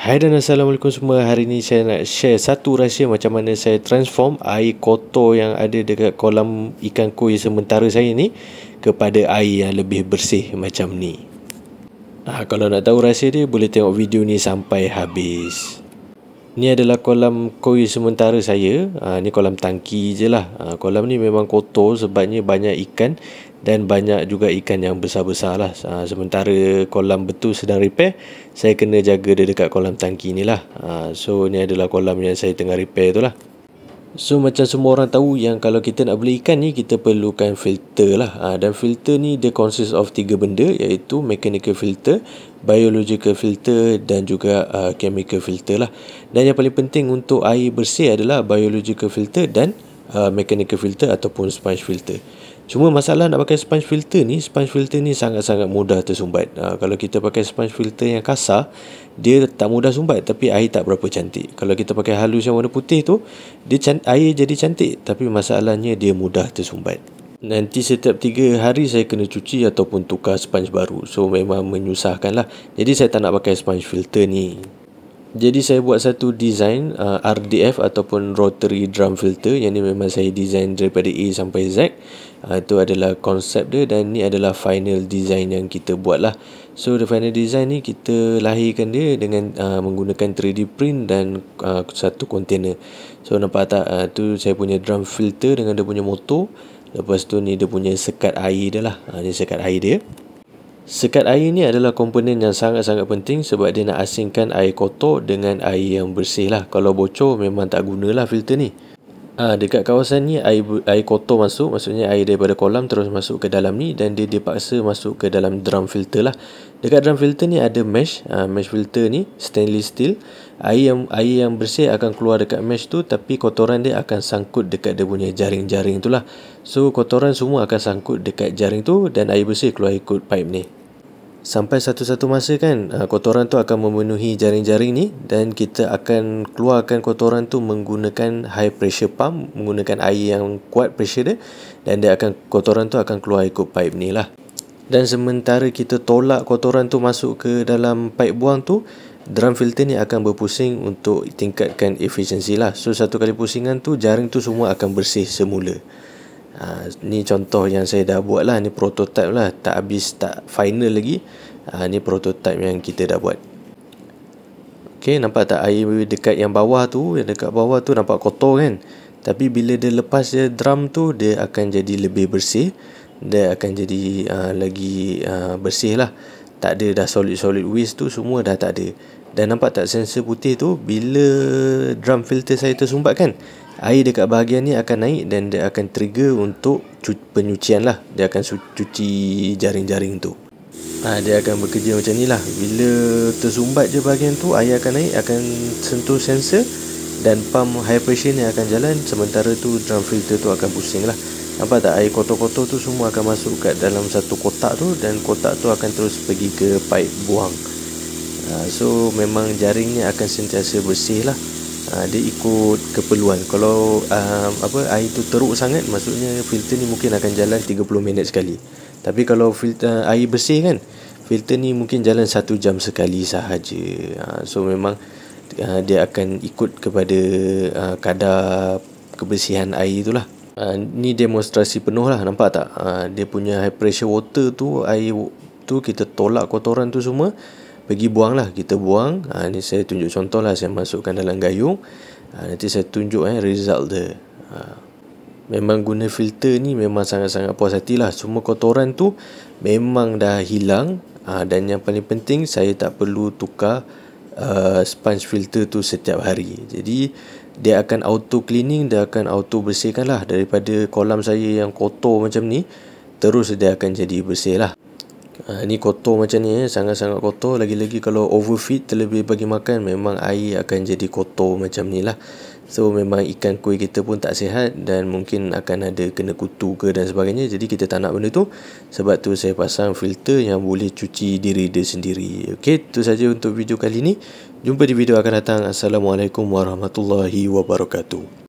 Hai dan Assalamualaikum semua. Hari ni saya nak share satu rahsia macam mana saya transform air kotor yang ada dekat kolam ikan koi sementara saya ni kepada air yang lebih bersih macam ni. Kalau nak tahu rahsia dia, boleh tengok video ni sampai habis. Ni adalah kolam koi sementara saya. Ni kolam tangki je lah. Kolam ni memang kotor sebabnya banyak ikan dan banyak juga ikan yang besar-besar lah. Sementara kolam betul sedang repair, saya kena jaga dia dekat kolam tangki ni lah. So ni adalah kolam yang saya tengah repair tu lah. So macam semua orang tahu yang kalau kita nak beli ikan ni, kita perlukan filter lah. Dan filter ni dia consist of 3 benda, iaitu mechanical filter, biological filter dan juga chemical filter lah. Dan yang paling penting untuk air bersih adalah biological filter dan mechanical filter ataupun sponge filter. Cuma masalah nak pakai sponge filter ni sangat-sangat mudah tersumbat. Kalau kita pakai sponge filter yang kasar, dia tak mudah sumbat tapi air tak berapa cantik. Kalau kita pakai halus yang warna putih tu, air jadi cantik tapi masalahnya dia mudah tersumbat. Nanti setiap 3 hari saya kena cuci ataupun tukar sponge baru. So memang menyusahkan lah. Jadi saya tak nak pakai sponge filter ni. Jadi saya buat satu design RDF ataupun rotary drum filter. Yang ni memang saya design daripada A sampai Z. Itu adalah konsep dia dan ni adalah final design yang kita buat lah. So the final design ni kita lahirkan dia dengan menggunakan 3D print dan satu container. So nampak tak, tu saya punya drum filter dengan dia punya motor. Lepas tu ni dia punya sekat air dia lah. Ni sekat air dia. Sekat air ni adalah komponen yang sangat-sangat penting sebab dia nak asingkan air kotor dengan air yang bersih lah. Kalau bocor memang tak gunalah filter ni. Dekat kawasan ni air kotor masuk, maksudnya air daripada kolam terus masuk ke dalam ni dan dia dipaksa masuk ke dalam drum filter lah. Dekat drum filter ni ada mesh, mesh filter ni stainless steel. Air yang bersih akan keluar dekat mesh tu, tapi kotoran dia akan sangkut dekat dia punya jaring-jaring tu lah. So kotoran semua akan sangkut dekat jaring tu dan air bersih keluar ikut pipe ni. Sampai satu-satu masa kan, kotoran tu akan memenuhi jaring-jaring ni dan kita akan keluarkan kotoran tu menggunakan high pressure pump, menggunakan air yang kuat pressure dia, dan kotoran tu akan keluar ikut pipe ni lah. Dan sementara kita tolak kotoran tu masuk ke dalam pipe buang tu, drum filter ni akan berpusing untuk tingkatkan efisiensi lah. So satu kali pusingan tu, jaring tu semua akan bersih semula. Ni contoh yang saya dah buat lah. Ni prototype lah, tak final lagi. Ni prototype yang kita dah buat. Okay, nampak tak air dekat yang bawah tu, yang dekat bawah tu nampak kotor kan. Tapi bila dia lepas dia drum tu, dia akan jadi lebih bersih. Dia akan jadi lagi bersih lah. Tak ada dah solid waste tu, semua dah tak ada. Dan nampak tak sensor putih tu, bila drum filter saya tersumbat kan, air dekat bahagian ni akan naik dan dia akan trigger untuk penyucian lah. Dia akan cuci jaring-jaring tu. Dia akan bekerja macam ni lah. Bila tersumbat je bahagian tu, air akan naik, akan sentuh sensor dan pump high pressure ni akan jalan. Sementara tu drum filter tu akan pusing lah. Nampak tak, air kotor-kotor tu semua akan masuk kat dalam satu kotak tu dan kotak tu akan terus pergi ke pipe buang. So memang jaring ni akan sentiasa bersih lah. Dia ikut keperluan. Kalau air tu teruk sangat, maksudnya filter ni mungkin akan jalan 30 minit sekali. Tapi kalau filter air bersih kan, filter ni mungkin jalan 1 jam sekali sahaja. So memang dia akan ikut kepada kadar kebersihan air tu lah. Ni demonstrasi penuh lah, nampak tak? Dia punya high pressure water tu, air tu kita tolak kotoran tu semua, pergi buang lah, kita buang. Ni saya tunjuk contoh lah, saya masukkan dalam gayung. Nanti saya tunjuk result dia. Memang guna filter ni memang sangat-sangat puas hati lah. Semua kotoran tu memang dah hilang. Dan yang paling penting, saya tak perlu tukar sponge filter tu setiap hari. Jadi dia akan auto cleaning, dia akan auto bersihkan lah. Daripada kolam saya yang kotor macam ni, terus dia akan jadi bersih lah. Ni kotor macam ni, sangat-sangat kotor. Lagi-lagi kalau overfeed, terlebih bagi makan, memang air akan jadi kotor macam ni lah. So memang ikan koi kita pun tak sihat dan mungkin akan ada kena kutu ke dan sebagainya. Jadi kita tak nak benda tu. Sebab tu saya pasang filter yang boleh cuci diri dia sendiri. Okay, itu saja untuk video kali ni. Jumpa di video akan datang. Assalamualaikum warahmatullahi wabarakatuh.